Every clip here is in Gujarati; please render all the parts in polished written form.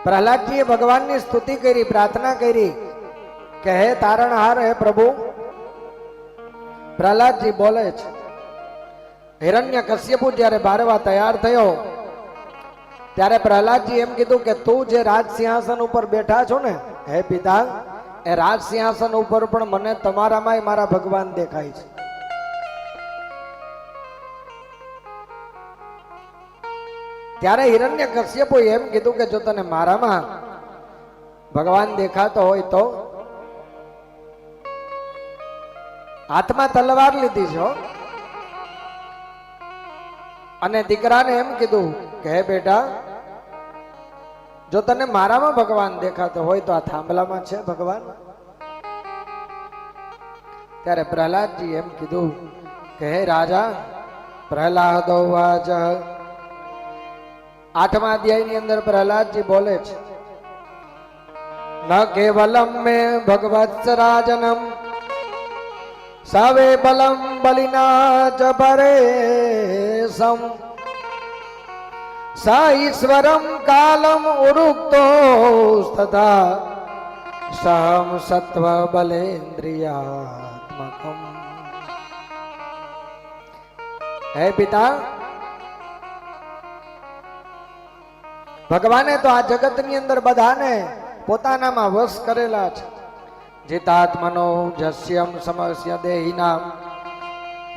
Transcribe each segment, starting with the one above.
પ્રહલાદજીએ ભગવાનની સ્તુતિ કરી, પ્રાર્થના કરી કે હે તારણહાર, હે પ્રભુ. પ્રહલાદજી બોલે છે. હિરણ્યકશ્યપુ જ્યારે બારવા તૈયાર થયો ત્યારે પ્રહલાદજી એમ કીધું કે તું જે રાજ સિંહાસન ઉપર બેઠા છો ને હે પિતા, એ રાજ સિંહાસન ઉપર પણ મને તમારામાં મારા ભગવાન દેખાય છે. ત્યારે હિરણ્યકશ્યપુ એમ કીધું કે જો તને મારામાં ભગવાન દેખાતો હોય તો હાથમાં તલવાર લીધી છો અને દીકરાને એમ કીધું કે હે બેટા, જો તને મારામાં ભગવાન દેખાતો હોય તો આ થાંભલામાં છે ભગવાન. ત્યારે પ્રહલાદજી એમ કીધું કે હે રાજા, પ્રહલાદો વાચ. 8મા અધ્યાયની અંદર પ્રહલાદજી બોલે છે, ન કેવલમ મે ભગવત્સ રાજનમ સવે બલમ બલિના ચ પરેશમ સ ઈશ્વરમ કાલમ ઉરુક્તો તથા સહમ સત્વ બલેન્દ્રિયાત્મકમ. હે પિતા, ભગવાને તો આ જગતની અંદર બધાને પોતાનામાં વશ કરેલા છે. જીતાત્મનો જસ્યમ સમસ્ય દેહિનામ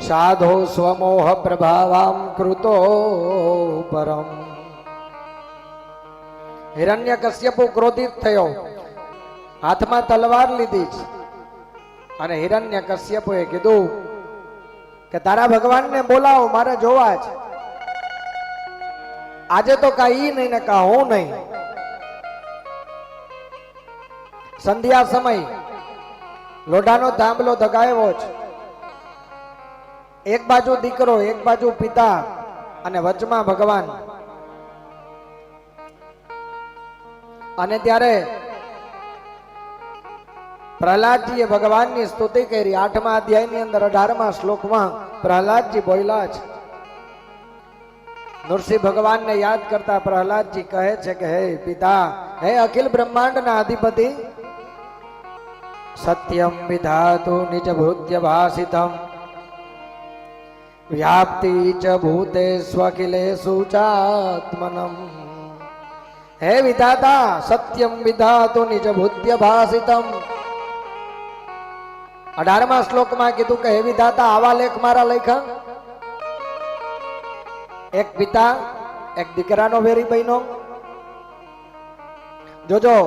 સાધો સ્વમોહ પ્રભાવામ કૃતો પરમ. હિરણ્યકશ્યપુ ક્રોધિત થયો, હાથમાં તલવાર લીધી છે અને હિરણ્યકશ્યપુએ કીધું કે તારા ભગવાનને બોલાવો, મારે જોવા છે. આજે તો કાંઈ નહીં ને કા હું નહીં. સંધ્યા સમય લોઢાનો થાંભલો દગાવ્યો છે. એક બાજુ દીકરો, એક બાજુ પિતા અને વચમાં ભગવાન. અને ત્યારે પ્રહલાદજીએ ભગવાનની સ્તુતિ કરી. 8મા અધ્યાયની અંદર 18મા શ્લોકમાં પ્રહલાદજી બોલ્યા છે. નૃસિંહ ભગવાનને યાદ કરતા પ્રહલાદજી કહે છે કે હે પિતા, હે અખિલ બ્રહ્માંડના અધિપતિ, સત્યમ વિધાતુ નિજ ભૂત્ય ભાસિતમ વ્યાપ્તિ ચ ભૂતેષુ અખિલેષુ ચાત્મનમ. હે વિધાતા, સત્યમ વિધાતુ નિજ ભૂત્ય ભાસિતમ. 18મા શ્લોકમાં કીધું કે હે વિધાતા, આવા લેખ મારા લખ્યા. એક પિતા, એક દીકરાનો વેરી બન્યો. જોજો,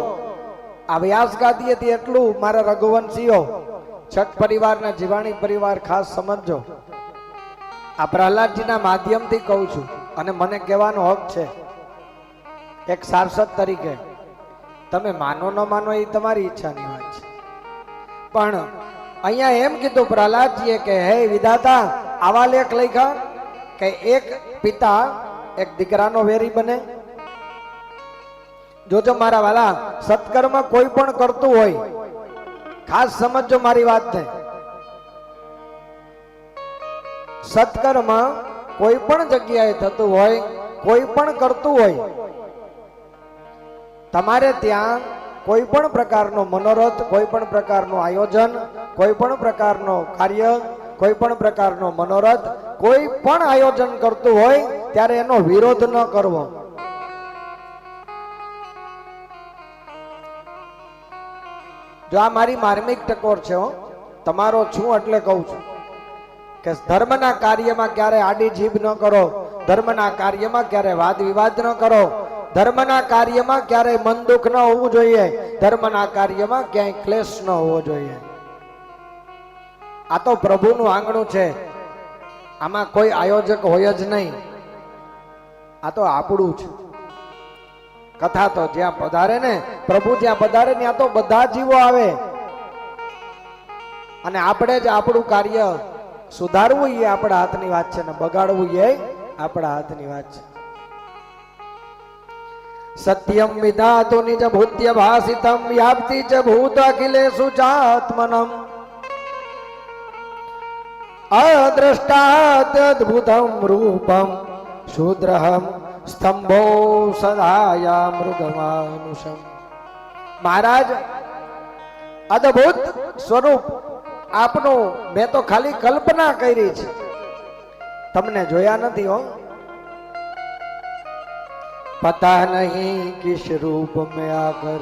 આ વ્યાસ ગાદી હતી એટલું મારા રઘુવંશીઓ, છઠ પરિવારના જીવાણી પરિવાર ખાસ સમજો. આ પ્રહલાદજીના માધ્યમથી કહું છું અને મને કહેવાનો હક છે એક સાંસદ તરીકે. તમે માનો ન માનો એ તમારી ઈચ્છાની વાત છે, પણ અહીંયા એમ કીધું પ્રહલાદજીએ કે હે વિધાતા, આવા લેખ લખ્યા કે એક પિતા એક દીકરાનો વેરી બને. જોજો મારા વાલા, સત્કર્મ કોઈ પણ કરતું હોય, ખાસ સમજો મારી વાતને. સત્કર્મ કોઈ પણ જગ્યાએ થતું હોય, કોઈ પણ કરતું હોય, તમારે ત્યાં કોઈ પણ પ્રકારનો મનોરથ, કોઈ પણ પ્રકારનું આયોજન, કોઈ પણ પ્રકારનો કાર્ય, કોઈ પણ પ્રકારનો મનોરથ, કોઈ પણ આયોજન કરતું હોય ત્યારે એનો વિરોધ ન કરવો. જો આ મારી માર્મિક ટકોર છે, તમારો છું એટલે કહું છું કે ધર્મના કાર્યમાં ક્યારે આડી જીભ ન કરો, ધર્મના કાર્યમાં ક્યારે વાદ વિવાદ ન કરો, ધર્મના કાર્યમાં ક્યારે મન દુઃખ ન હોવું જોઈએ, ધર્મના કાર્યમાં ક્યાંય ક્લેશ ન હોવો જોઈએ. આ તો પ્રભુનું આંગણું છે, આમાં કોઈ આયોજક હોય જ નહીં. આ તો આપણું છે. કથા તો જ્યાં પધારે ને, પ્રભુ જ્યાં પધારે ત્યાં તો બધા જીવો આવે અને આપણે જ આપણું કાર્ય સુધારવું એ આપણા હાથની વાત છે ને બગાડવું એ આપણા હાથની વાત છે. સત્યમ વિધાતુ નિજ ભૂત્ય ભાસિતમ વ્યાપ્તિ ચ ભૂત અખિલેષુ ચાત્મનમ અદ્રષ્ટાત અદ્ભુતમ રૂપમ શૂદ્રહમ સ્તંભો સદાયા મૃગમાનુષમ. મહારાજ, અદ્ભુત સ્વરૂપ આપનું મેં તો ખાલી કલ્પના કરી છે, તમને જોયા નથી હો. पता नहीं किस रूप में आकर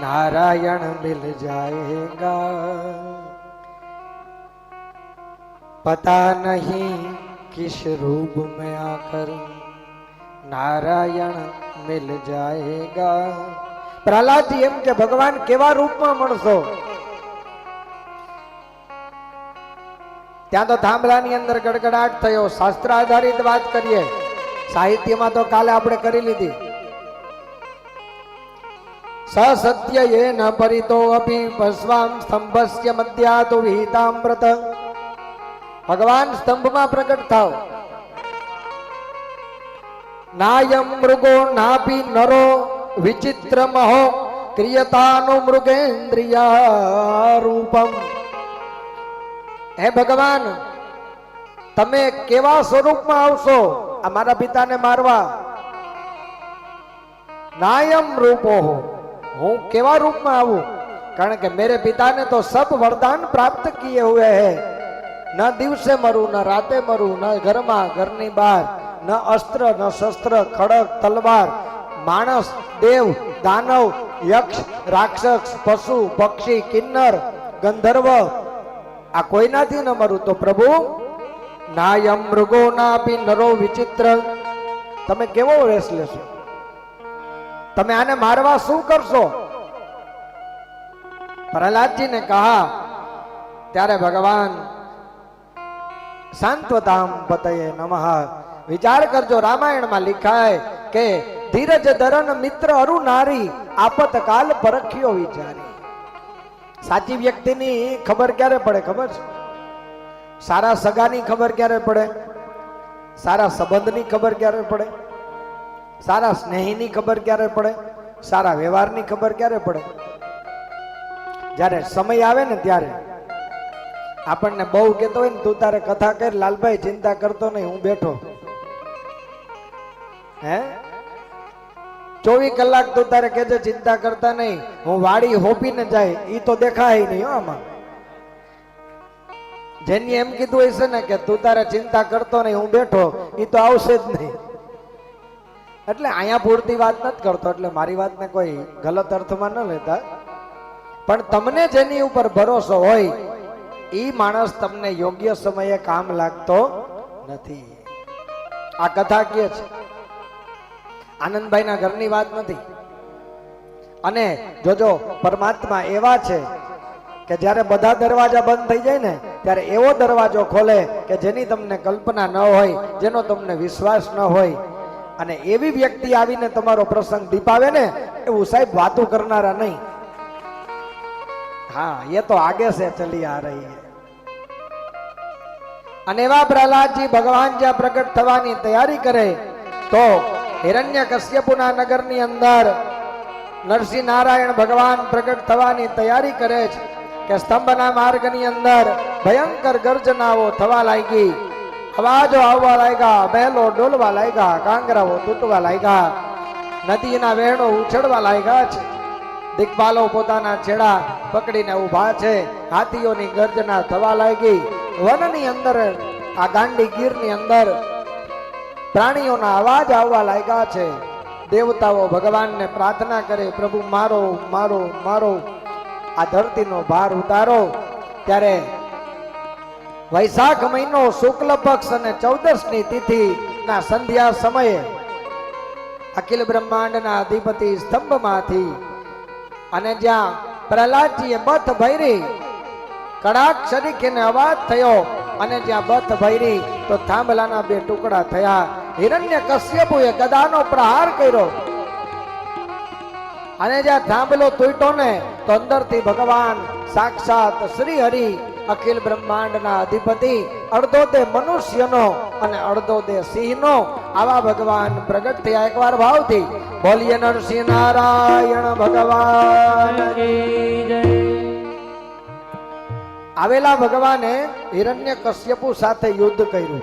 नारायण मिल जाएगा, पता नहीं किस रूप में आकर नारायण मिल जाएगा. प्रहलादजी एम के भगवान केवा रूपમાં મળશો? ત્યાં તો થાંભલાની અંદર ગડગડાટ થયો. શાસ્ત્ર આધારિત વાત કરીએ, સાહિત્યમાં તો કાલે આપણે કરી લીધી. સત્ય એ ન પરિતો અપી પશ્વામ સ્તંભસ્ય મધ્યાતો વિહિતામૃત. ભગવાન સ્તંભમાં પ્રગટ થાવ. નાયમ મૃગો નાપી નરો વિચિત્ર મહો ક્રિયતાનો મૃગેન્દ્રિયા રૂપમ. હે ભગવાન, તમે કેવા સ્વરૂપમાં આવશો અમારા પિતાને મારવા? નાયમ રૂપો હો, હું કેવા રૂપમાં આવું? કારણ કે मेरे पिता ने तो सब वरदान प्राप्त किए हुए हैं. न દિવસે મરું, ન રાતે મરું, ન ઘરમાં ઘરની બહાર, ન અસ્ત્ર ન શસ્ત્ર, ખડક તલવાર, માણસ દેવ દાનવ યક્ષ રાક્ષસ પશુ પક્ષી કિન્નર ગંધર્વ, આ કોઈનાથી ન મરું. તો પ્રભુ, નાયમ મૃગો નાપી નરો વિચિત્ર, તમે કેવો વેશ લેશો? તમે આને મારવા શું કરશો? પ્રહલાદજી ને કહા. ત્યારે ભગવાન શાંતવતામ પતયે નમઃ. વિચાર કરજો, રામાયણમાં લિખાય કે ધીરજ ધરન મિત્ર અરુ નારી આપતકાલ પરખ્યો વિચારી. સાચી વ્યક્તિની ખબર ક્યારે પડે ખબર છે? સારા સગાની ખબર ક્યારે પડે? સારા સંબંધની ખબર ક્યારે પડે? સારા સ્નેહીની ખબર ક્યારે પડે? સારા વ્યવહારની ખબર ક્યારે પડે? જ્યારે સમય આવે ને ત્યારે. આપણને બહુ કહેતો હોય ને, તું તારે કથા કર લાલભાઈ, ચિંતા કરતો નહીં, હું બેઠો. હે 24 કલાક તું તારે કહેજે ચિંતા કરતા નહીં, હું વાડી હોપીને જાય, ઈ તો દેખાય નહીં. આમાં જેની એમ કીધું હશે ને કે તું તારે ચિંતા કરતો નહીં, હું બેઠો, ઈ તો આવશે જ નહીં. એટલે અહીંયા પૂરતી વાત નથી કરતો, એટલે મારી વાતને કોઈ ગલત અર્થમાં ન લેતા. પણ તમને જેની ઉપર ભરોસો હોય ઈ માણસ તમને યોગ્ય સમયે કામ લાગતો નથી. આ કથા કહે છે, આનંદભાઈના ઘરની વાત નથી. અને જોજો, પરમાત્મા એવા છે કે જ્યારે બધા દરવાજા બંધ થઈ જાય ને ત્યારે એવો દરવાજો ખોલે કે જેની તમને કલ્પના ન હોય, જેનો તમને વિશ્વાસ ન હોય. અને એવી વ્યક્તિ આવીને તમારો પ્રસંગ દીપાવે ને, એવું સાહેબ વાતો કરનારા નહીં. हाँ, ये तो आगे से चली आ रही है. અને એવા પ્રહલાદજી ભગવાન જ્યાં પ્રગટ થવાની તૈયારી કરે તો હિરણ્યકશ્યપુના નગરની અંદર નરસિંહ નારાયણ ભગવાન પ્રગટ થવાની તૈયારી કરે છે કે સ્તંભના માર્ગની અંદર ભયંકર ગર્જનાઓ થવા લાગી, અવાજો આવવા લાગ્યા, મહેલો ડોલવા લાગ્યા, કાંગરાઓ તૂટવા લાગ્યા, નદીના વહેણો ઉછળવા લાગ્યા છે. દિગ્પાલો પોતાના છેડા પકડીને ઉભા છે, હાથીઓની ગર્જના થવા લાગી. વનની અંદર, આ ગાંડી ગીરની અંદર પ્રાણીઓના અવાજ આવવા લાગ્યા છે. દેવતાઓ ભગવાનને પ્રાર્થના કરે, પ્રભુ મારો મારો મારો, આ ધરતીનો ભાર ઉતારો. ત્યારે વૈશાખ મહિનો શુક્લ પક્ષ અને 14ની તિથિ ના સંધ્યા સમયે અખિલ બ્રહ્માંડના અધિપતિ સ્તંભમાંથી, અને જ્યાં પ્રહલાદજીએ બથ ભૈરી, કડાક શરીખીને અવાજ થયો, અને જ્યાં બથ ભૈરી તો થાંભલાના 2 ટુકડા થયા. હિરણ્યકશ્યપુએ ગદાનો પ્રહાર કર્યો, અને જ્યાં થાંભલો તૂટ્યો ને તો અંદરથી ભગવાન સાક્ષાત શ્રી હરિ અખિલ બ્રહ્માંડના અધિપતિ, અડધો દેહ મનુષ્યનો અને અડધો દેહ સિંહનો, આવા ભગવાન પ્રગટ થયા. એકવાર ભાવથી બોલીએ નરસિંહ નારાયણ ભગવાન કી જય. આવેલા ભગવાને હિરણ્યકશ્યપુ સાથે યુદ્ધ કર્યું.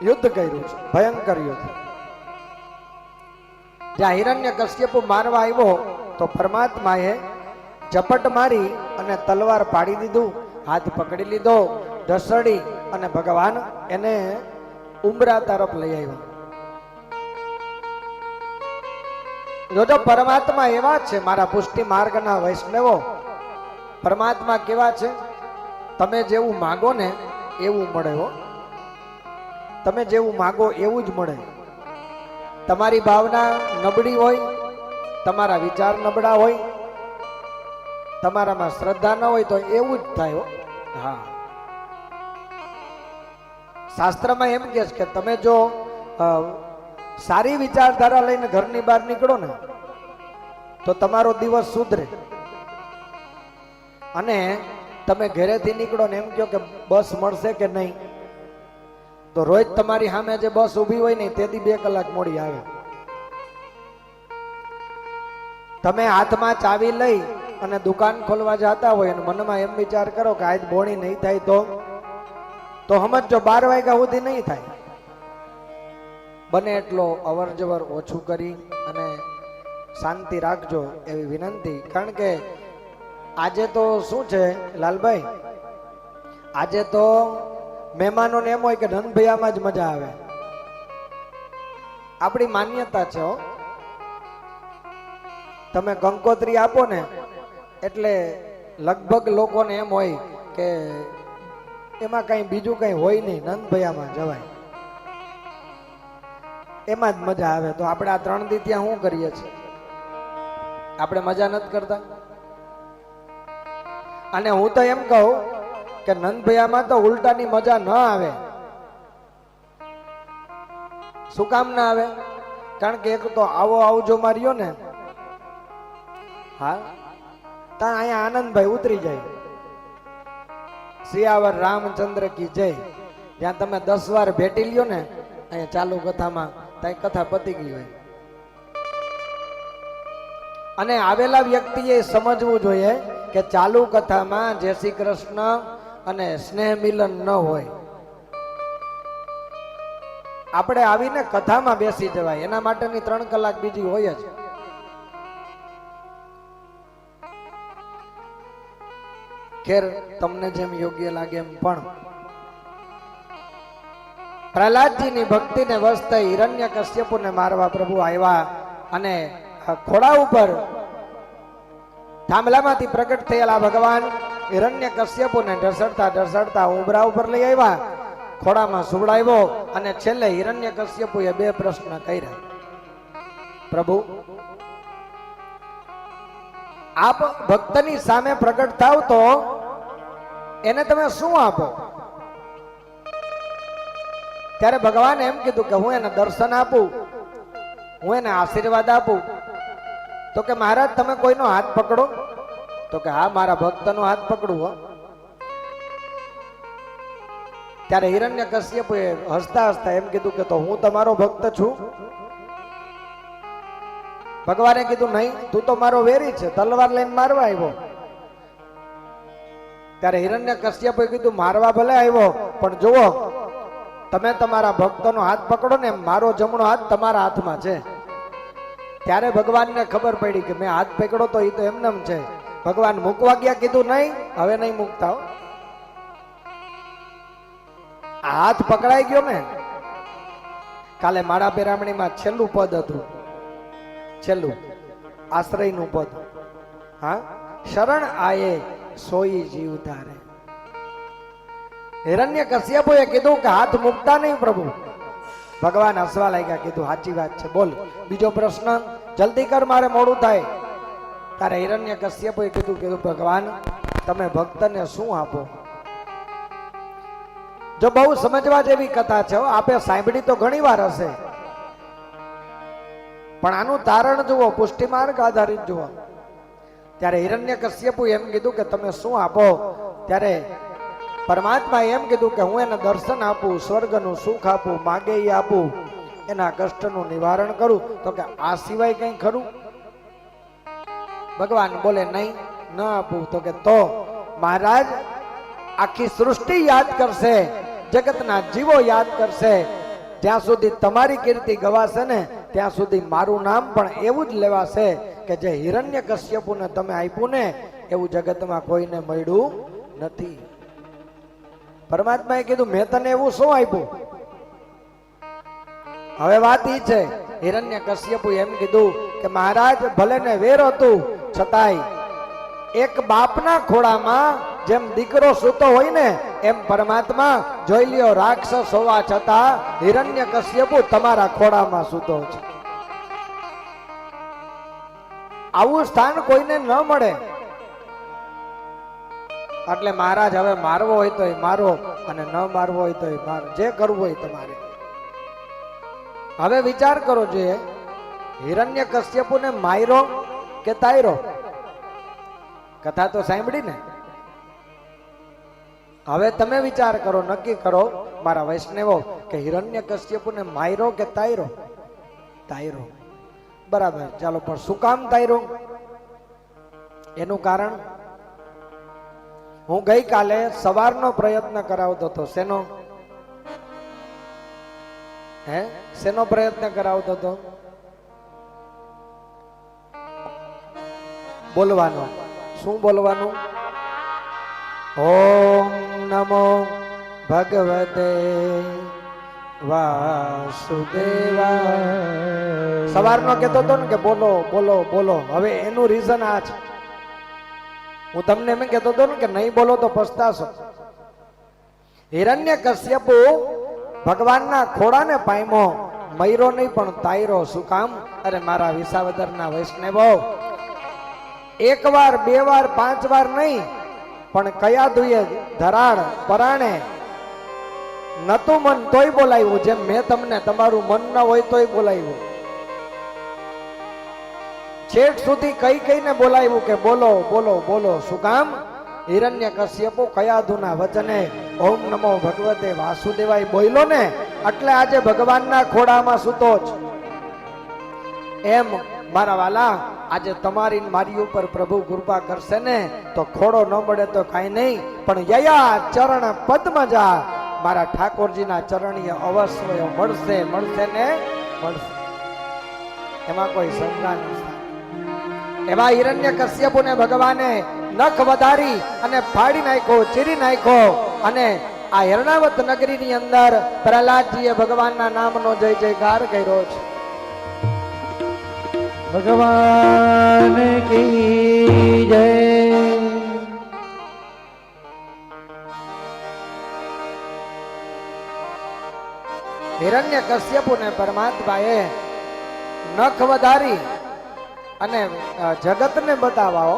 યુદ્ધ કર્યું છે, ભયંકર યુદ્ધ. જ્યાં હિરણ્યકશ્યપુ મારવા આવ્યો તો પરમાત્માએ ઝપટ મારી અને તલવાર પાડી દીધું, હાથ પકડી લીધો, ઢસડી અને ભગવાન એને ઉંબરા તરફ લઈ આવ્યા. જોજો પરમાત્મા એવા છે, મારા પુષ્ટિ માર્ગના વૈષ્ણવો, પરમાત્મા કેવા છે, તમે જેવું માગો ને એવું મળે હો. તમે જેવું માગો એવું જ મળે. તમારી ભાવના નબળી હોય, તમારા વિચાર નબળા હોય, તમારામાં શ્રદ્ધા ન હોય તો એવું જ થાય હો. હા, શાસ્ત્રમાં એમ કહે છે કે તમે જો સારી વિચારધારા લઈને ઘરની બહાર નીકળો ને તો તમારો દિવસ સુધરે. અને તમે ઘરેથી નીકળો ને એમ કહો કે બસ મળશે કે નહીં, તો રોજ તમારી સામે જે બસ ઊભી હોય ને તેથી 2 કલાક મોડી આવે. તમે હાથમાં ચાવી લઈ અને દુકાન ખોલવા જતા હોય અને મનમાં એમ વિચાર કરો કે આજ બોણી નહીં થાય તો સમજો 12 વાગ્યા સુધી નહીં થાય. બને એટલો અવર જવર ઓછું કરી અને શાંતિ રાખજો એવી વિનંતી. કારણ કે આજે તો શું છે લાલભાઈ, આજે તો મહેમાનોને એમ હોય કે ધનભૈયામાં જ મજા આવે. આપણી માન્યતા છે હો. તમે કંકોત્રી આપો ને એટલે લગભગ લોકોને એમ હોય કે એમાં કઈ બીજું કઈ હોય નહીં, નંદભૈયામાં જવાય, એમાં જ મજા આવે. તો આપણે આ 3 દી ત્યાં શું કરીએ છીએ? આપણે મજા નથી કરતા. અને હું તો એમ કહું કે નંદભૈયામાં તો ઉલટાની મજા ન આવે. શું કામ ના આવે? કારણ કે એક તો આવો આવજો માર્યો ને, હા, ત્યાં અહીંયા આનંદભાઈ ઉતરી જાય. સિયાવર રામચંદ્ર કી જય. જ્યાં તમે 10 વાર ભેટી લ્યો ને અહીંયા ચાલુ કથામાં, ત્યાં કથા પતી ગઈ હોય. અને આવેલા વ્યક્તિએ સમજવું જોઈએ કે ચાલુ કથામાં જય શ્રી કૃષ્ણ અને સ્નેહ મિલન ન હોય. આપણે આવીને કથામાં બેસી જવાય, એના માટેની 3 કલાક બીજી હોય જ. ખેર, તમને જેમ યોગ્ય લાગે એમ. પણ પ્રહલાદજીની ભક્તિને વશ થઈ હિરણ્યકશ્યપુને મારવા પ્રભુ આવ્યા અને ખોડા ઉપર થાંભલામાંથી પ્રગટ થયેલા ભગવાન હિરણ્યકશ્યપુને ઢસડતા ઢસડતા ઉંબરા ઉપર લઈ આવ્યા, ખોડામાં સુવડાવ્યો અને છેલ્લે હિરણ્યકશ્યપુએ 2 પ્રશ્ન કર્યા. પ્રભુ, આપ ભક્તની સામે પ્રગટ થાવ તો એને તમે શું આપો? ત્યારે ભગવાને એમ કીધું કે હું એને દર્શન આપું, હું એને આશીર્વાદ આપું. તો કે મહારાજ તમે કોઈનો હાથ પકડો? તો કે હા, મારા ભક્તનો હાથ પકડું હો. ત્યારે હિરણ્યકશ્યપુએ હસતા હસતા એમ કીધું કે તો હું તમારો ભક્ત છું? ભગવાને કીધું નહીં, તું તો મારો વેરી છે, તલવાર લઈને મારવા આવ્યો. ત્યારે હિરણ્યકશ્યપુએ કીધું મારવા ભલે આવ્યો પણ જુઓ, તમે તમારા ભક્તનો હાથ પકડો ને, મારો જમણો હાથ તમારા હાથમાં છે. ત્યારે ભગવાનને ખબર પડી કે મેં હાથ પકડો તો એ તો એમનેમ છે. ભગવાન મૂકવા ગયા, કીધું નહીં, હવે નહીં મૂકતા. હાથ પકડાઈ ગયો ને. કાલે માળા પેરામણીમાં છેલ્લું પદ હતું, છેલ્લું આશ્રયનું પદ. હા, શરણ આયે સોઈ જીવ તારે. હિરણ્યકશ્યપુએ કીધું કે હાથ મૂકતા નહીં પ્રભુ. ભગવાન હસવા લાગ્યા, કીધું સાચી વાત છે, બોલ બીજો પ્રશ્ન, જલ્દી કર, મારે મોડું થાય. ત્યારે હિરણ્યકશ્યપુએ કીધું ભગવાન તમે ભક્તને શું આપો? જો બહુ સમજવા જેવી કથા છે, આપે સાંભળી તો ઘણી વાર હશે, પણ આનું તારણ જુઓ, પુષ્ટિ માર્ગ આધારિત જુઓ. ત્યારે હિરણ્યકશ્યપુએ એમ કીધું કે તમે શું આપો? ત્યારે પરમાત્મા એમ કીધું કે હું એને દર્શન આપું, સ્વર્ગનું સુખ આપું, માગે એ આપું, એના કષ્ટનું નિવારણ કરું. તો કે આ સિવાય કઈ ખરું? ભગવાન બોલે નહીં, ન આપું. તો કે તો મહારાજ આખી સૃષ્ટિ યાદ કરશે, જગતના જીવો યાદ કરશે, જ્યાં સુધી તમારી કીર્તિ ગવાશે ને ત્યાં સુધી મારું નામ પણ એવું જ લેવાશે કે જે હિરણ્યકશ્યપુને તમે આપ્યું ને એવું જગતમાં કોઈને મળ્યું નથી. પરમાત્માએ કીધું મેં તને એવું શું આપ્યું? હવે વાત ઈ છે, હિરણ્યકશ્યપુ એમ કીધું કે મહારાજ ભલે ને વેર હતું છતાંય એક બાપના ખોળામાં જેમ દીકરો સૂતો હોય ને એમ પરમાત્મા જોઈ લ્યો રાક્ષસ હોવા છતાં હિરણ્યકશ્યપુ તમારા ખોળામાં સૂતો છે. આવું સ્થાન કોઈને ન મળે. એટલે મહારાજ હવે મારવો હોય તો મારો અને ન મારવો હોય તો મારો, જે કરવું હોય તમારે. હવે વિચાર કરો જોઈએ, હિરણ્યકશ્યપુને માર્યો કે તાયરો? કથા તો સાંભળી ને. હવે તમે વિચાર કરો, નક્કી કરો મારા વૈષ્ણવો કે હિરણ્યકશ્યપુને માર્યો કે તાયરો? તાયરો. બરાબર, ચાલો, પણ શું કામ તાયરો? એનું કારણ હું ગઈકાલે સવારનો પ્રયત્ન કરાવતો હતો. શેનો? શેનો પ્રયત્ન કરાવતો હતો? બોલવાનો. શું બોલવાનું? ઓમ નમો ભગવતે વાસુદેવાય. સવારનો કહેતો હતો ને કે બોલો બોલો બોલો. હવે એનું રીઝન આ છે. હું તમને એમ કહેતો હતો ને કે નહીં બોલો તો પછતાશો. હિરણ્યકશ્યપુ ભગવાનના ખોળાને પામ્યો, મયરો નહીં પણ તાયરો. શું કામ? અરે મારા વિસાવદરના વૈષ્ણવો, એક વાર, બે વાર, 5 વાર નહીં, પણ કયા દુએ ધરાડ પરાણે નતું મન તોય બોલાવ્યું. જેમ મેં તમને તમારું મન ન હોય તોય બોલાવ્યું. છેક સુધી કઈ કઈને બોલાવ્યું કે બોલો બોલો બોલો. શું કામ? હિરણ્યકશ્યપુ કયા ધુના વચને ઓમ નમો ભગવતે વાસુદેવાય બોલ્યો ને એટલે આજે ભગવાનના ખોળામાં સૂતો જ. એમ મારા વાલા, આજે તમારી મારી ઉપર પ્રભુ કૃપા કરશે ને તો ખોડો ન મળે તો કાંઈ નહીં, પણ યયા ચરણ પદ્મજા, મારા ઠાકોરજીના ચરણીય અવશ્ય મળશે. મળશે ને મળશે, એમાં કોઈ શંકા નથી. એવા હિરણ્યકશ્યપુને ભગવાને નખ વધારી અને ફાડી નાખ્યો, ચીરી નાખ્યો. અને આ હિરણાવત નગરીની અંદર પ્રહલાદજીએ ભગવાનના નામનો જય જયકાર કર્યો છે. ભગવાન કી જય. હિરણ્યકશ્યપુને પરમાત્માએ નખ વધારી અને જગતને બતાવાઓ.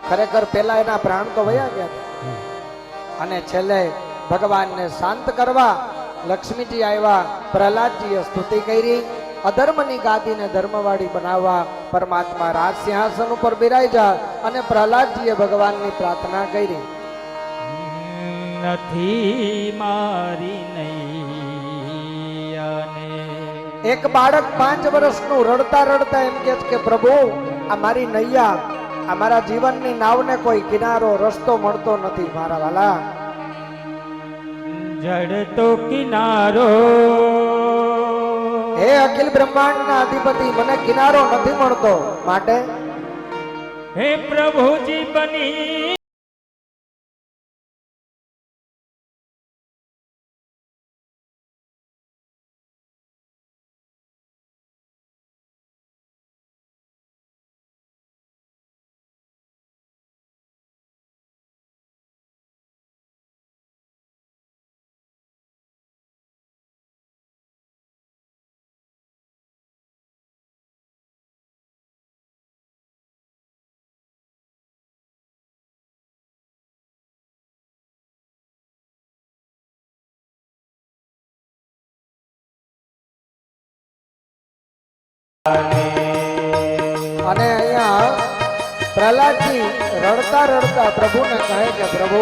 ખરેખર પેલા એના પ્રાણ તો વયા ગયા હતા, અને છેલ્લે ભગવાનને શાંત કરવા લક્ષ્મીજી આવ્યા. પ્રહલાદજીએ સ્તુતિ કરી. અધર્મની ગાદીને ધર્મવાળી બનાવવા પરમાત્મા રાજ સિંહાસન ઉપર બિરાજ્યા અને પ્રહલાદજીએ ભગવાનની પ્રાર્થના કરી. નથી મારી નૈયાને. એક બાળક 5 વર્ષનું રડતા રડતા એમ કહે છે કે પ્રભુ, આ મારી નૈયા, આ મારા જીવનની નાવને કોઈ કિનારો રસ્તો મળતો નથી. મારા વાલા, જડતો કિનારો. હે અખિલ બ્રહ્માંડના અધિપતિ, મને કિનારો નથી મળતો. માટે હે પ્રભુજી બની અને અહીંયા પ્રહલાદજી રડતા રડતા પ્રભુને કહે કે પ્રભુ,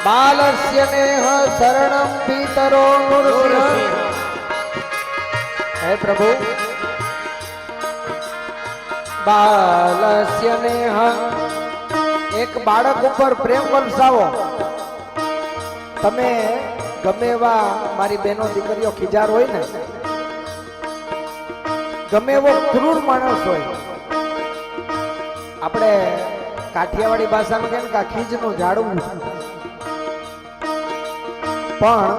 બાલસ્ય નેહ શરણમ પિતરો નૃસિંહ. હે પ્રભુ, બાલસ્ય નેહ, એક બાળક ઉપર પ્રેમ વરસાવો. તમે ગમે એવા મારી બહેનો દીકરીઓ ખીજાર હોય ને, ગમે એવો ક્રૂર માણસ હોય, આપણે કાઠિયાવાડી ભાષામાં કહે ને કે ખીજનું ઝાડવું, પણ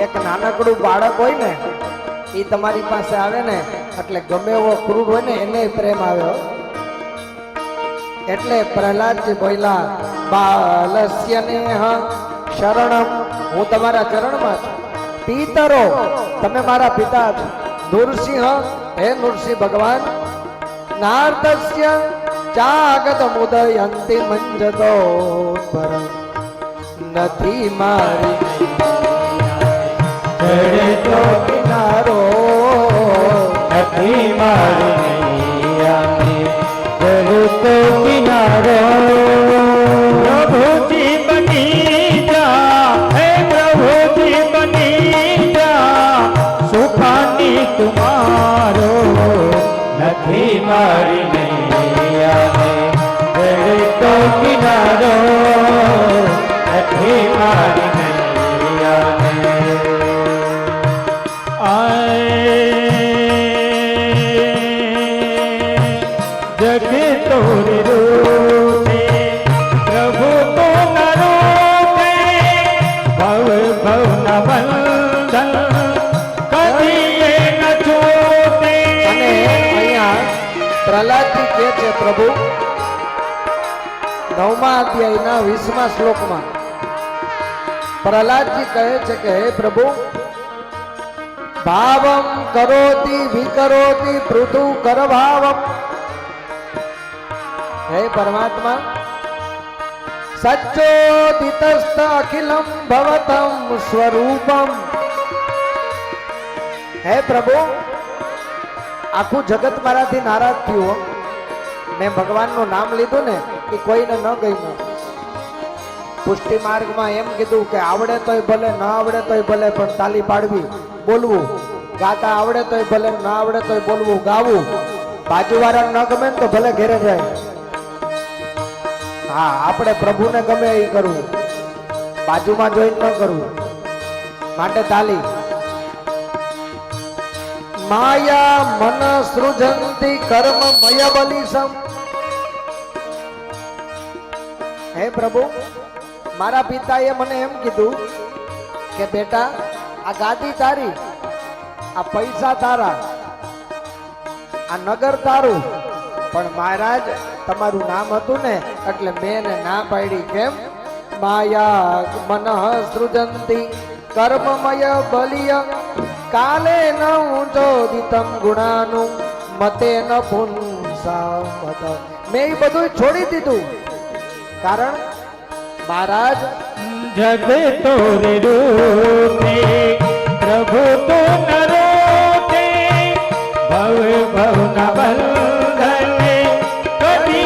એક નાનકડું બાળક હોય ને એ તમારી પાસે આવે ને એટલે ગમે એવો ક્રૂર હોય ને એને પ્રેમ આવ્યો. એટલે પ્રહલાદજી બોલ્યા, બાલસ્ય નેહ શરણમ, હું તમારા ચરણમાં છું. પિતરો, તમે મારા પિતા છો. નૃસિંહ, હે નૃસિંહ ભગવાન. નારદસ્ય જાગત મુદયંતિ મંજતો પર, નથી મારી ચડે તો કિનારો, નથી મારી નૈયાને ચડે તો કિનારો. પ્રભુજી બની જા, હે પ્રભુજી બની જા, સુખાની તુમારો. નથી મારી નૈયાને ચડે તો કિનારો, નથી મારી નૈયાને. जग तोर रूपे प्रभु तो न रूपे, भव भव न बंधन कभी न छूटे. અને અહીંયા પ્રહલાદજી કહે છે, પ્રભુ 9મા અધ્યાયના 20મા શ્લોકમાં પ્રહલાદજી કહે છે કે હે પ્રભુ, ભાવમ કરોતિ વિકરોતિ પૃથુ કર ભાવમ. હે પરમાત્મા, સચ્ચોદિતસ્ત અખિલમ ભવતમ સ્વરૂપમ. હે પ્રભુ, આખું જગત મારાથી નારાજ થયું. મેં ભગવાનનું નામ લીધું ને એ કોઈને ન ગમ્યું. પુષ્ટિ માર્ગમાં એમ કીધું કે આવડે તોય ભલે, ન આવડે તોય ભલે, પણ તાલી પાડવી, બોલવું. ગાતા આવડે તોય ભલે, ન આવડે તોય બોલવું, ગાવું. બાજુવાળાને ન ગમે ને તો ભલે ઘેરે જાય. હા, આપણે પ્રભુને ગમે એ કરવું, બાજુમાં જોઈને ન કરવું. માટે તાલી. માયા મન સૃજંતી કર્મ મય બલિસમ. હે પ્રભુ, મારા પિતાએ મને એમ કીધું કે બેટા, આ ગાદી તારી, આ પૈસા તારા, આ નગર તારું, પણ મહારાજ તમારું નામ હતું ને એટલે મેં એને ના પાડી. કેમ? માયા મન સૃજંતી કર્મમય બલિય, કાલે ન ઉજોદિતમ ગુણાનું મતે ન પુંસા મત. મેં એ બધું છોડી દીધું, કારણ મહારાજ जग तोर रूपे प्रभु तो न रोते, भव भव न बंधन कभी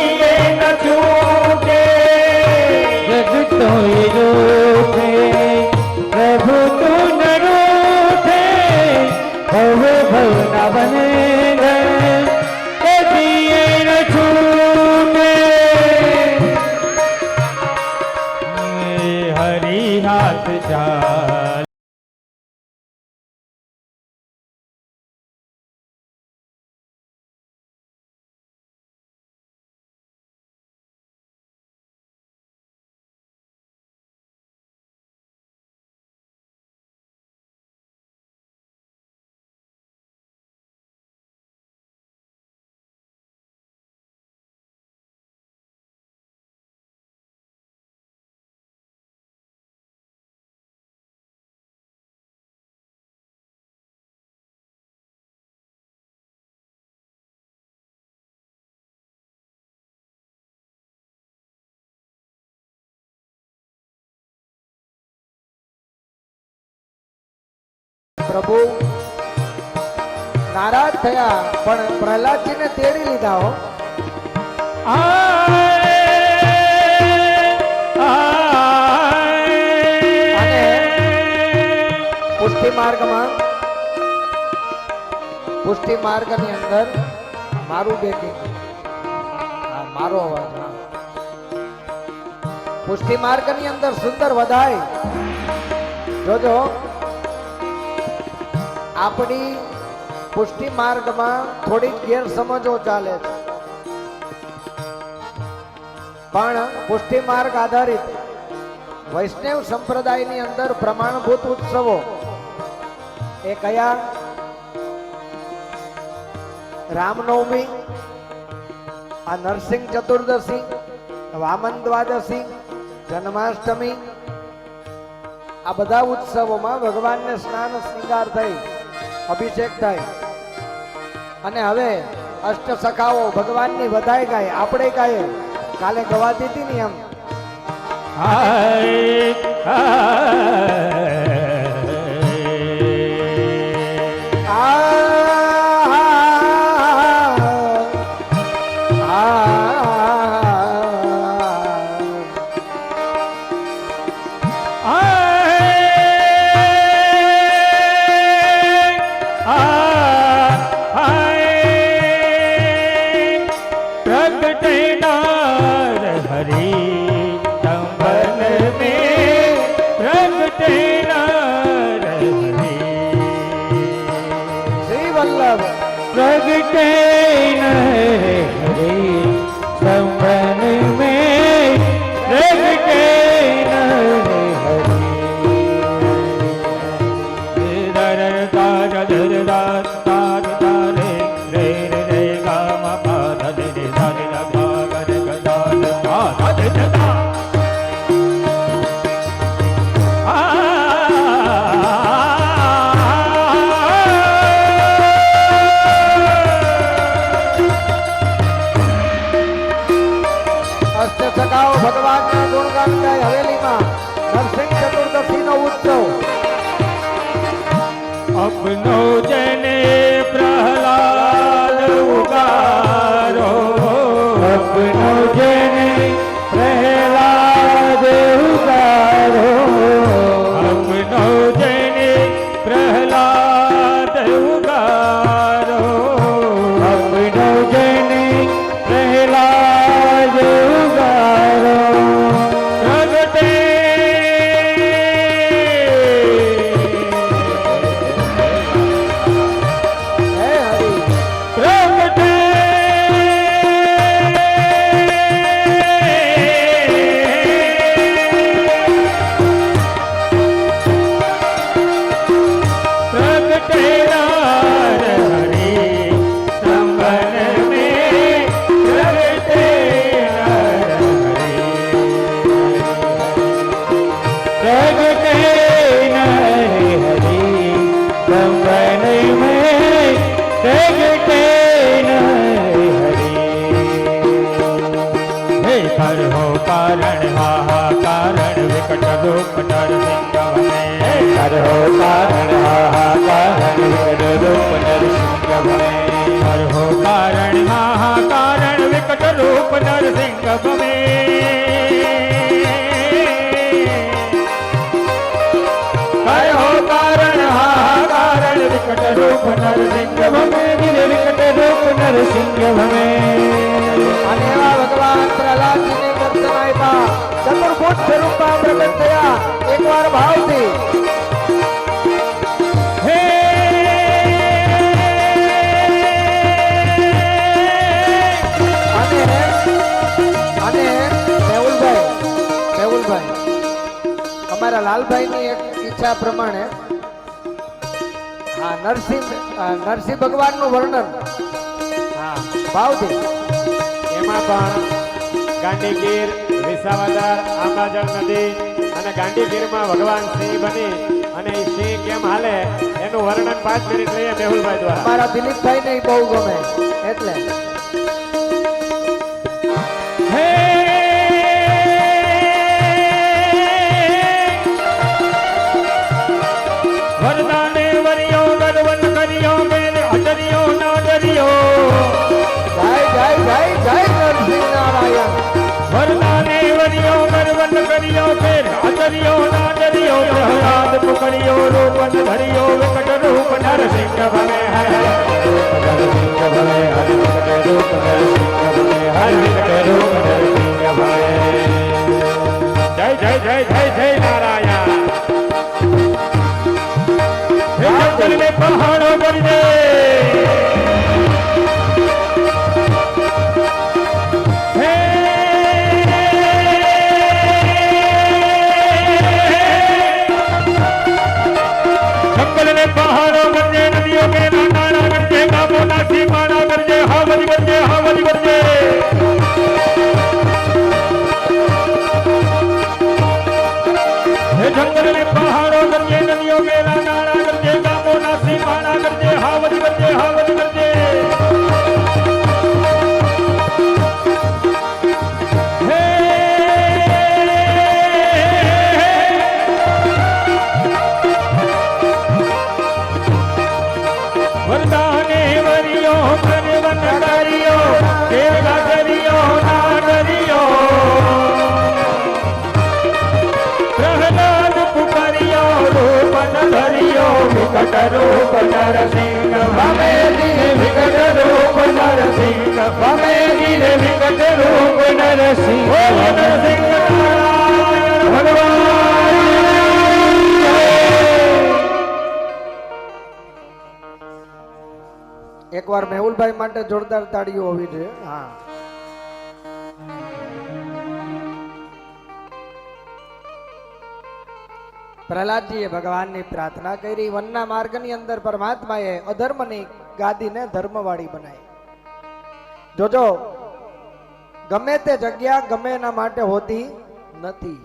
न छूटे. जग तोर रूपे प्रभु तो न रोते, भव भव न बंधन कभी न छूटे. हरि हाथ चाल પ્રભુ નારાજ થયા, પણ પ્રહલાદજીને તેડી લીધા. હો, અને પુષ્ટિ માર્ગની અંદર મારું બેકિંગ, મારો અવાજ. પુષ્ટિ માર્ગની અંદર સુંદર વધાય જોજો આપણી પુષ્ટિ માર્ગમાં થોડી ગેરસમજો ચાલે છે, પણ પુષ્ટિ માર્ગ આધારિત વૈષ્ણવ સંપ્રદાયની અંદર પ્રમાણભૂત ઉત્સવો એ કયા? રામનવમી, આ નરસિંહ ચતુર્દશી, વામન દ્વાદશી, જન્માષ્ટમી, આ બધા ઉત્સવોમાં ભગવાનને સ્નાન શૃંગાર થઈ અભિષેક થાય અને હવે અષ્ટ સખાઓ ભગવાનની વધાઈ ગાય, આપણે ગાય, કાલે ગવાતી હતી ને એમ. प्रगटे न हरे संबन में, प्रगटे न हरे दर दार दर दार तार तारे रे रे रे गा मा पा ध रे रे धा रे धा पा ग रे ग धा ध पा धा रे ध धा ભગવાનના ગુણગાન ગાય હવેલીમાં નરસિંહ ચતુર્દશી નો ઉત્સવ. अपनो जने प्रहलाद उगारो, अपनो जने प्रहलाद उगारो, अपनो जने प्रहलाद उगारो, अपनो जने प्रहलाद उगारो. प्रगटे હે હરિ प्रगटे प्रगटे नार हरि संबन में, प्रगटे नार हरि प्रगटे नार हरि संबन में, प्रगटे नार हरि. हे कर हो कारण हाहाकारण विकट रूप नरसिंह में, हे कर हो कारण हाहाकारण विकट रूप नरसिंह में, कर हो कारण हाहाकारण विकट रूप नरसिंह में. कर हो कारण हाहाकारण विकट रूप नरसिंह में, विकट रूप नरसिंह में. અને એવા ભગવાન પ્રહલાદજીને દર્શન આપ્યા, ચતુર્ભુજ સ્વરૂપમાં પ્રગટ થયા. એકવાર ભાવથી હે અને અને મેહુલભાઈ અમારા લાલભાઈની એક ઈચ્છા પ્રમાણે હા નરસિંહ ભગવાનનું વર્ણન હા ભાવથી એમાં પણ ગાંડીગીર, વિસાવદર, આંબાજળ નદી અને ગાંડીગીરમાં ભગવાન સિંહ બની અને એ સિંહ કેમ હાલે એનું વર્ણન 5 મિનિટ લઈએ મેહુલભાઈ દ્વારા. અમારા દિલીપભાઈને ઈ બહુ ગમે એટલે હે વરદાને વરિયો ગરવન કર્યો મેરે અડરિયો ના ડરિયો, જય જય જય જય નરસિંહ નારાયણ. વરદાને વરિયો ગરવન કર્યો મેરે અડરિયો ના ડરિયો, પ્રહલાદ પકડ્યો રૂપન ધર્યો વિકટ રૂપ નરસિંહ ભવે. હર હર રૂપ નરસિંહ ભવે, હર વિકટ રૂપ નરસિંહ ભવે, હર વિકટ રૂપ નરસિંહ ભવે. જય જય જય જય જય નારાયણ. જંગલ ને પહાડો ગરજે जंगल ने पहाड़ों गरजे नदियों के नाना गरजे गांवों ना सीमाना गरजे हावज गरजे हावज गरजे हे जंगल ने पहाड़ों गरजे नदियों के नाना गरजे गांवों ना सीमाना गरजे हावज गरजे हावज गरजे वरदाने वरियो प्रवन करियो देवता करियो नागरियो प्रहलाद पुकारियो रूप न धरियो विकट रूप नरसिंह भवे गिरे विकट रूप नरसिंह भवे गिरे विकट रूप नरसिंह नरसिंह नारायण भगवान એકવાર મેહુલભાઈ માટે જોરદાર તાળીઓ હોવી જોઈએ. હા, પ્રહલાદજીએ ભગવાનની પ્રાર્થના કરી. વનના માર્ગની અંદર પરમાત્માએ અધર્મની ગાદીને ધર્મવાળી બનાવી. જોજો, ગમે તે જગ્યા ગમે એના માટે હોતી નથી.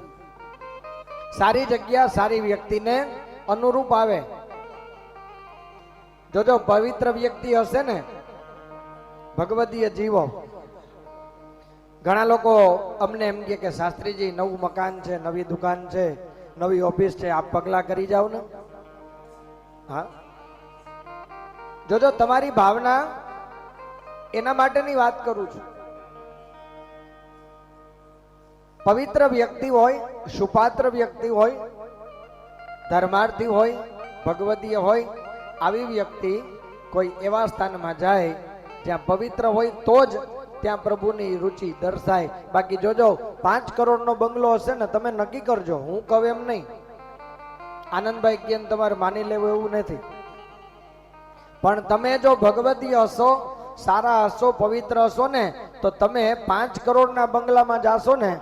સારી જગ્યા સારી વ્યક્તિને અનુરૂપ આવે. જોજો, પવિત્ર વ્યક્તિ હશે ને, ભગવદીય જીવો. ઘણા લોકો અમને એમ કે શાસ્ત્રીજી નવું મકાન છે, નવી દુકાન છે, નવી ઓફિસ છે, આપ પગલા કરી જાવ ને. હા, જોજો, તમારી ભાવના એના માટેની વાત કરું છું. પવિત્ર વ્યક્તિ હોય, સુપાત્ર વ્યક્તિ હોય, ધર્માર્થી હોય, ભગવદીય હોય, આવી વ્યક્તિ કોઈ એવા સ્થાનમાં જાય જ્યાં પવિત્ર હોય તો જ ત્યાં પ્રભુની રુચિ દર્શાય. બાકી જોજો, 5 કરોડનો બંગલો હશે ને, તમે નક્કી કરજો, હું કહું એમ નહીં. આનંદભાઈ કે તમારે માની લેવું એવું નથી. પણ તમે જો ભગવદીય હશો, સારા હશો, પવિત્ર હશો ને, તો તમે 5 કરોડના બંગલામાં જાશો ને,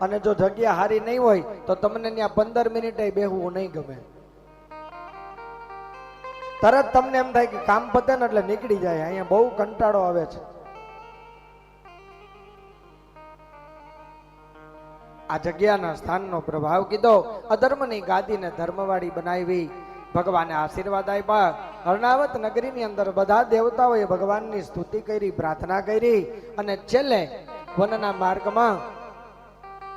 અને જો જગ્યા હારી નહીં હોય તો તમને ત્યાં 15 મિનિટે બેહવું નહીં ગમે. તરત તમને એમ થાય કે કામ પતે ને એટલે નીકળી જાય. અહીંયા બહુ કંટાળો આવે છે. આ જગ્યાના સ્થાનનો પ્રભાવ કીધો. અધર્મની ગાદીને ધર્મવાળી બનાવી. ભગવાને આશીર્વાદ આપ્યા. હરણાવત નગરીની અંદર બધા દેવતાઓએ ભગવાનની સ્તુતિ કરી, પ્રાર્થના કરી, અને છેલ્લે વનના માર્ગમાં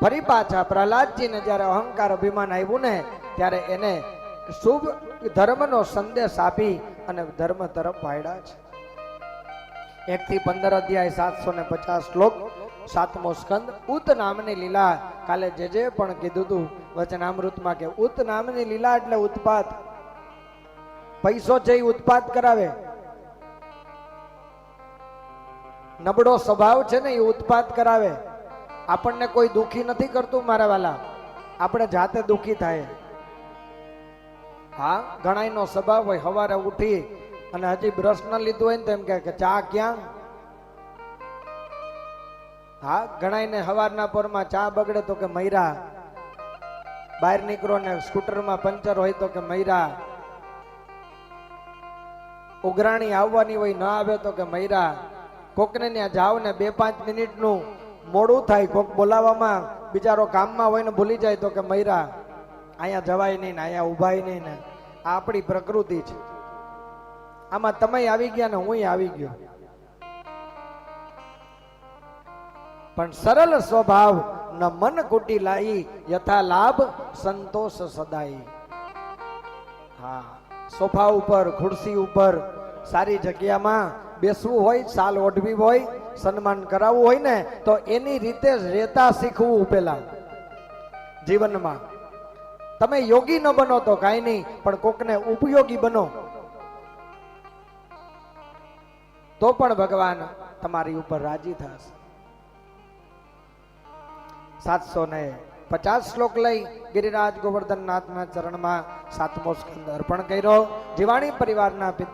ફરી પાછા પ્રહલાદજીને જ્યારે અહંકાર અભિમાન આવ્યું ને, ત્યારે એને શુભ ધર્મનો સંદેશ આપી અને ધર્મ તરફ વાળ્યા છે. 1 થી 15 અધ્યાય 750 શ્લોક, 7મો સ્કંદ. ઉત નામની લીલા. કાલે જે પણ કીધું હતું વચનામૃતમાં કે ઉત નામની લીલા એટલે ઉત્પાત. પૈસો છે એ ઉત્પાત કરાવે. નબળો સ્વભાવ છે ને એ ઉત્પાત કરાવે. આપણને કોઈ દુખી નથી કરતું મારા વાલા, આપણે જાતે દુખી થાય. હા, ઘણાયનો સ્વભાવ હોય, સવારે ઉઠી અને હજી બ્રશ ન લીધું હોય ને તો એમ કે ચા ક્યાં. હા, ઘણાયને સવારના પોરમાં ચા બગડે તો કે મૈરા. બહાર નીકળો ને સ્કૂટરમાં પંચર હોય તો કે મૈરા. ઉઘરાણી આવવાની હોય, ન આવે તો કે મૈરા. કોકને ત્યાં જાવ ને 2-5 મિનિટનું મોડું થાય, કોક બોલાવવામાં બિચારો કામમાં હોય ને ભૂલી જાય તો કે મૈરા. અહીંયા જવાય નહીં ને, અહીંયા ઉભાય નહીં ને. આ આપણી પ્રકૃતિ છે. આમાં તમે આવી ગયા ને હું આવી ગયો. પણ સરળ સ્વભાવ ન મન કુટી લાઈ, યથા લાભ સંતોષ સદાઈ. હા, સોફા ઉપર, ખુરશી ઉપર, સારી જગ્યામાં બેસવું હોય, સાલ ઓઢવી હોય, સન્માન કરાવવું હોય ને, તો એની રીતે જ રહેતા શીખવું. પેલા જીવનમાં તમે યોગી ન બનો તો કાંઈ નહીં, પણ કોકને ઉપયોગી બનો તો પણ ભગવાન તમારી ઉપર રાજી થશે. 50 શ્લોક લઈ ગિરિરાજ ગોવર્ધનનાથના ચરણમાં 7મો સ્કંદ અર્પણ કર્યો. જીવાણી પરિવારના પિતા